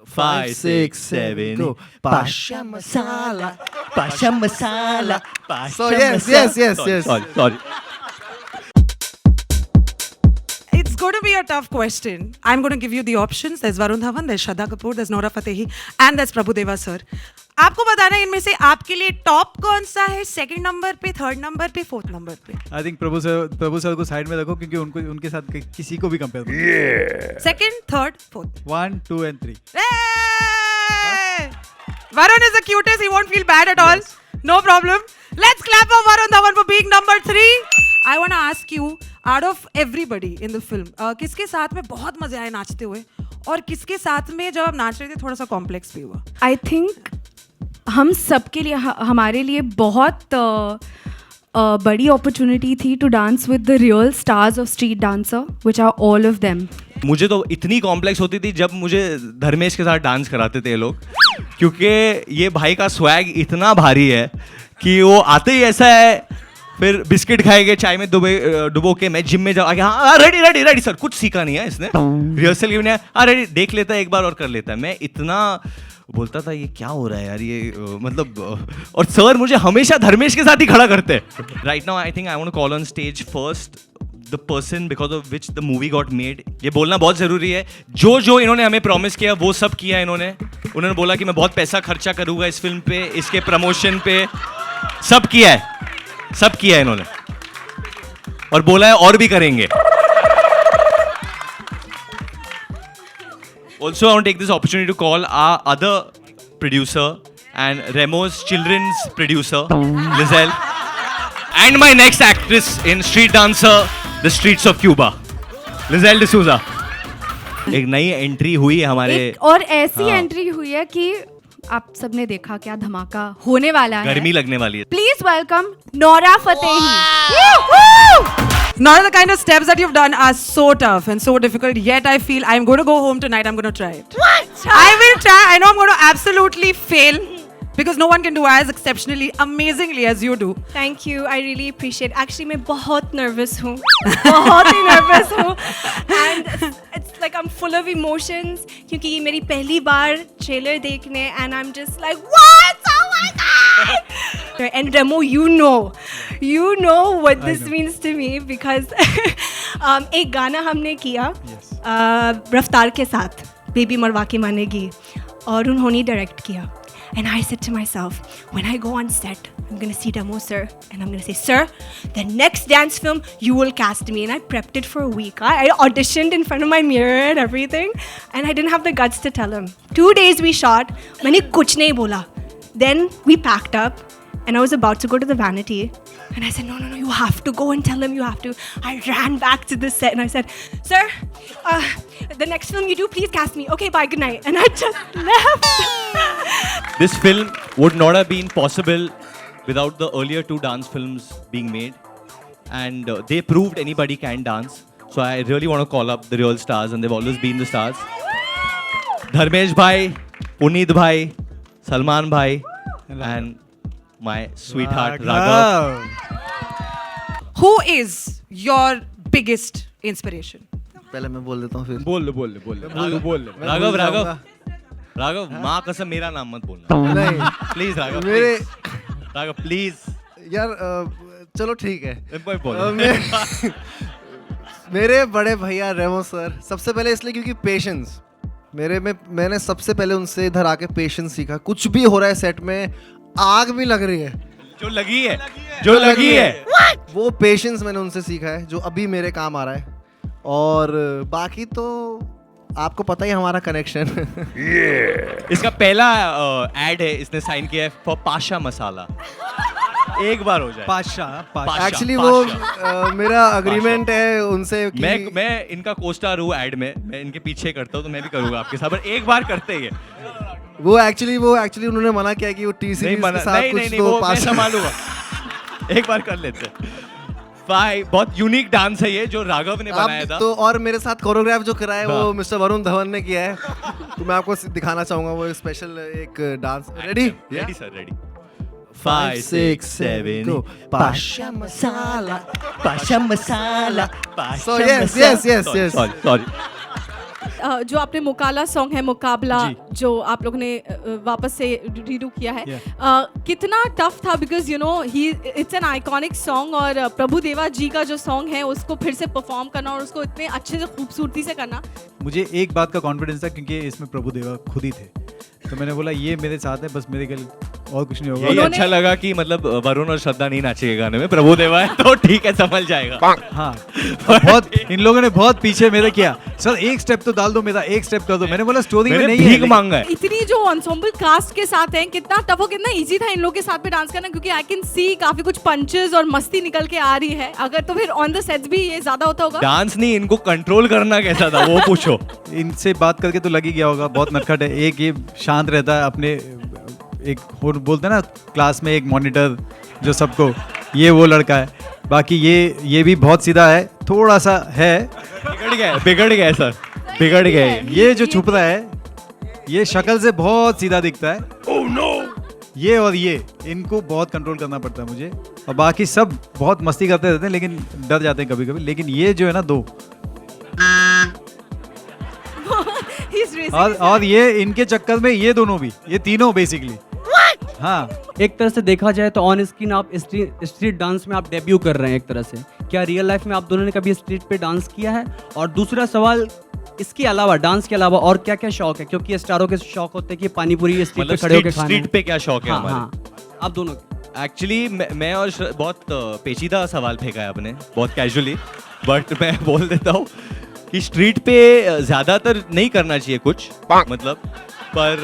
5, 6, 7, go. Pasha masala, pasha masala, pasha So yes, masala. yes. Sorry. It's going to be a tough question. I'm going to give you the options. There's Varun Dhawan, there's Shraddha Kapoor, there's Nora Fatehi, and there's Prabhudeva sir. आपको बताना है इनमें से आपके लिए top कौन सा है, सेकंड नंबर पे, थर्ड नंबर पे, फोर्थ नंबर पे? आई थिंक प्रभु सर को साइड में रखो क्योंकि उनके साथ किसी को भी कंपेयर करो। Second, third, fourth. 1, 2 and 3. Hey! Varun is the cutest. He won't feel bad at all. No problem. Let's clap for Varun Dhawan for being number 3. I want to ask you, out of everybody in the film, किसके साथ में बहुत मजे आए नाचते हुए और किसके साथ में जब आप नाच रहे थे थोड़ा सा कॉम्प्लेक्स भी हुआ? आई थिंक हम सबके लिए हमारे लिए बहुत बड़ी अपॉर्चुनिटी थी to dance with the real stars of Street Dancer which are all of them. मुझे तो इतनी कॉम्प्लेक्स होती थी जब मुझे धर्मेश के साथ डांस कराते थे ये लोग, क्योंकि ये भाई का स्वैग इतना भारी है कि वो आते ही ऐसा है, फिर बिस्किट खाएंगे चाय में डुबो के, मैं जिम में जाऊँ आगे, हाँ रेडी सर, कुछ सीखा नहीं है इसने, रिहर्सल की नहीं है, हाँ रेडी, देख लेता है एक बार और कर लेता है। मैं इतना बोलता था ये क्या हो रहा है यार, ये मतलब, और सर मुझे हमेशा धर्मेश के साथ ही खड़ा करते हैं। Right now I think I want to call on stage first the person because of which the movie got made. ये बोलना बहुत ज़रूरी है, जो इन्होंने हमें प्रॉमिस किया वो सब किया इन्होंने। उन्होंने बोला कि मैं बहुत पैसा खर्चा करूँगा इस फिल्म पे, इसके प्रमोशन पे, सब किया है इन्होंने, और बोला है और भी करेंगे। Also, I want to take this opportunity to call our other producer and Remo's children's producer, Lizelle, and my next actress in Street Dancer, The Streets of Cuba, Lizelle D'Souza. एक नई एंट्री हुई है हमारे, और ऐसी entry हुई है कि आप सबने देखा क्या धमाका होने वाला है। गर्मी लगने वाली है। Please welcome Nora Fatehi. None of the kind of steps that you've done are so tough and so difficult, yet I feel I'm going to go home tonight, I'm going to try it. What? I will try. I know I'm going to absolutely fail because no one can do as exceptionally, amazingly as you do. Thank you. I really appreciate. Actually, मैं बहुत nervous हूँ, बहुत ही nervous हूँ, and it's like I'm full of emotions क्योंकि ये मेरी पहली बार trailer देखने, and I'm just like what? Oh my god! And Remo, you know what this means to me because एक गाना हमने किया रफ्तार के साथ, बेबी मरवा के मानेगी, और उन्होंने डायरेक्ट किया। And I said to myself, when I go on set, I'm going to see Remo sir, and I'm going to say, sir, the next dance film, you will cast me. And I prepped it for a week. I auditioned in front of my mirror and everything, and I didn't have the guts to tell him. 2 days we shot, मैंने कुछ नहीं बोला. Then we packed up, and I was about to go to the vanity, and I said, no, you have to go and tell him, you have to. I ran back to the set, and I said, sir, the next film you do, please cast me. Okay, bye, good night. And I just left. This film would not have been possible without the earlier 2 dance films being made, and they proved anybody can dance. So I really want to call up the real stars, and they've always been the stars. Dharmesh bhai, Puneet bhai, Salman bhai, and my sweetheart Raghav. Who is your biggest inspiration? पहले मैं बोल देता हूँ फिर। बोल राघव, माँ कसम मेरा नाम मत बोलना नहीं प्लीज राघव, मेरे राघव प्लीज यार चलो ठीक है। बोलो। मेरे बड़े भैया रेमो सर, सबसे पहले इसलिए क्योंकि पेशेंस मैंने सबसे पहले उनसे इधर आके पेशेंस सीखा। कुछ भी हो रहा है सेट में, आग भी लग रही है, जो लगी है वो पेशेंस मैंने उनसे सीखा है, जो अभी मेरे काम आ रहा है। और बाकी तो आपको पता ही हमारा कनेक्शन। इसका पहला एड है, इसने साइन किया है फॉर पाशा मसाला। एक बार हो जाए पाशा। एक्चुअली वो मेरा अग्रीमेंट है उनसे कि मैं इनका कोस्टार हूँ एड में, मैं इनके पीछे करता हूँ, तो मैं भी करूँगा आपके साथ, पर एक बार करते ही है। वो एक्चुअली उन्होंने मना किया कि वो टीसी के साथ कुछ तो पास संभालूंगा। एक बार कर लेते हैं। भाई बहुत यूनिक डांस है ये जो राघव ने बनाया था। तो और मेरे साथ कोरियोग्राफ जो कराया है वो मिस्टर वरुण धवन ने किया है, तो मैं आपको दिखाना चाहूंगा वो स्पेशल एक dance. Ready sir, ready. 5, 6, 7, go. Pasha masala. So yes. Sorry. जो आपने मुकाला सॉन्ग है मुकाबला जी। जो आप लोगों ने वापस से रीडू किया है कितना टफ था because you know he it's an iconic song और प्रभु देवा जी का जो सॉन्ग है उसको फिर से परफॉर्म करना और उसको इतने अच्छे से खूबसूरती से करना। मुझे एक बात का कॉन्फिडेंस था क्योंकि इसमें प्रभु देवा खुद ही थे, तो मैंने बोला ये मेरे साथ है, बस मेरे कल और कुछ नहीं होगा। यही अच्छा लगा कि मतलब वरुण और श्रद्धा नहीं नाचेंगे गाने में, प्रभु देवा है तो ठीक है, संभल जाएगा। हाँ बहुत इन लोगों ने बहुत पीछे मेरे किया, सर एक स्टेप तो डाल दो मेरा, एक स्टेप कर दो। मैंने बोला स्टोरी में मैंने नहीं है भीख मांगा है। इतनी जो एंसेम्बल कास्ट के साथ हैं कितना टफ हो कितना इजी था इन लोग के साथ में डांस करना क्योंकि आई कैन सी काफी कुछ पंचेस और मस्ती निकल के आ रही है। अगर तो फिर ऑन द सेट्स भी ये ज्यादा होता होगा। डांस नहीं, इनको कंट्रोल करना कैसा था वो पूछो। इनसे बात करके तो लग ही गया होगा, बहुत नटखट है। एक ये शांत रहता है अपने, एक और बोलते हैं ना क्लास में एक मॉनिटर जो सबको, ये वो लड़का है। बाकी ये भी बहुत सीधा है, थोड़ा सा है बिगड़ गया सर, बिगड़ गए। ये जो छुप रहा है ये शक्ल से बहुत सीधा दिखता है। oh, no! ये और ये इनको बहुत कंट्रोल करना पड़ता है मुझे, और बाकी सब बहुत मस्ती करते रहते हैं लेकिन डर जाते हैं कभी कभी। लेकिन ये जो है ना दो, He's racing और ये इनके चक्कर में ये दोनों भी, ये तीनों बेसिकली। हाँ एक तरह से देखा जाए तो ऑन स्क्रीन आप स्ट्रीट डांस में आप डेब्यू कर रहे हैं एक तरह से। क्या रियल लाइफ में आप दोनों ने कभी स्ट्रीट पे डांस किया है? और दूसरा सवाल, इसके अलावा डांस के अलावा और क्या क्या शौक है? क्योंकि स्टारों के शौक होते हैं कि पानी पूरी स्ट्रीट पे मतलब खड़े होकर खाना। स्ट्रीट पे क्या शौक है हाँ, हमारे? हाँ, आप दोनों। एक्चुअली मैं और बहुत पेचीदा सवाल फेंका है आपने, बहुत कैजुअली, बट मैं बोल देता हूँ कि स्ट्रीट पे ज्यादातर नहीं करना चाहिए कुछ, मतलब पर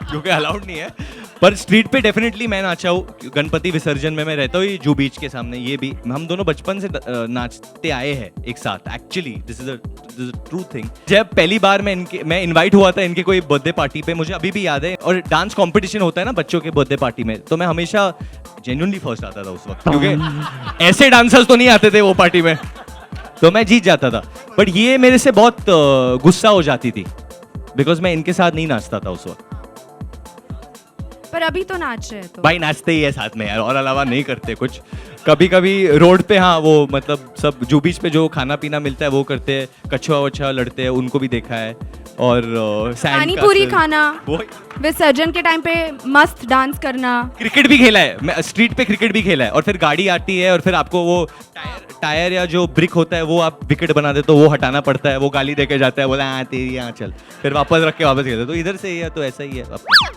क्योंकि अलाउड नहीं है। पर स्ट्रीट पे डेफिनेटली मैं नाचा हूँ। गणपति विसर्जन में मैं रहता हूँ जू बीच के सामने, ये भी हम दोनों बचपन से नाचते आए हैं एक साथ। Actually this is a true thing. जब पहली बार मैं इनवाइट हुआ था इनके कोई बर्थडे पार्टी पे, मुझे अभी भी याद है, और डांस कंपटीशन होता है ना बच्चों के बर्थडे पार्टी में, तो मैं हमेशा जेन्युइनली फर्स्ट आता था उस वक्त, क्योंकि ऐसे डांसर्स तो नहीं आते थे वो पार्टी में, तो मैं जीत जाता था। बट ये मेरे से बहुत गुस्सा हो जाती थी बिकॉज मैं इनके साथ नहीं नाचता था उस वक्त। पर अभी तो नाच रहे हैं तो भाई नाचते ही है साथ में यार, और अलावा नहीं करते कुछ। कभी कभी रोड पे, हाँ वो मतलब सब जू बीच पे जो खाना पीना मिलता है वो करते हैं, कछुआ वछुआ लड़ते हैं, उनको भी देखा है। और पानी पूरी खाना, वो विसर्जन के टाइम पे मस्त डांस करना। क्रिकेट भी खेला है, मैं स्ट्रीट पे क्रिकेट भी खेला है। और फिर गाड़ी आती है और फिर आपको वो टायर या जो ब्रिक होता है वो आप विकेट बना दे तो वो हटाना पड़ता है, वो गाली देके जाता है, बोला हाँ तेरी यहाँ चल, फिर वापस रख के वापस खेलते। तो इधर से ही है, तो ऐसा ही है अपना।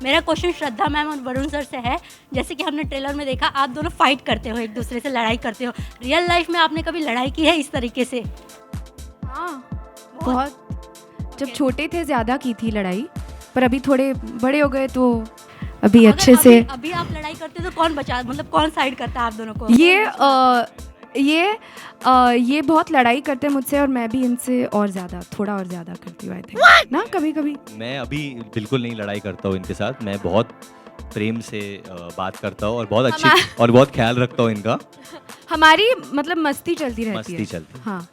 मेरा क्वेश्चन श्रद्धा मैम और वरुण सर से है। जैसे कि हमने ट्रेलर में देखा आप दोनों फाइट करते हो, एक दूसरे से लड़ाई करते हो। रियल लाइफ में आपने कभी लड़ाई की है इस तरीके से? हाँ बहुत, जब छोटे थे ज़्यादा की थी लड़ाई, पर अभी थोड़े बड़े हो गए तो अभी अगर अच्छे से। अभी आप लड़ाई करते हो तो कौन बचा, मतलब कौन साइड करता है आप दोनों को? ये बहुत लड़ाई करते हैं मुझसे, और मैं भी इनसे और ज़्यादा, थोड़ा और ज़्यादा करती हूँ आई थिंक ना। कभी कभी मैं अभी बिल्कुल नहीं लड़ाई करता हूँ इनके साथ, मैं बहुत प्रेम से बात करता हूँ और बहुत अच्छी और बहुत ख्याल रखता हूँ इनका। हमारी मतलब मस्ती चलती रहती है। मस्ती चलती। हाँ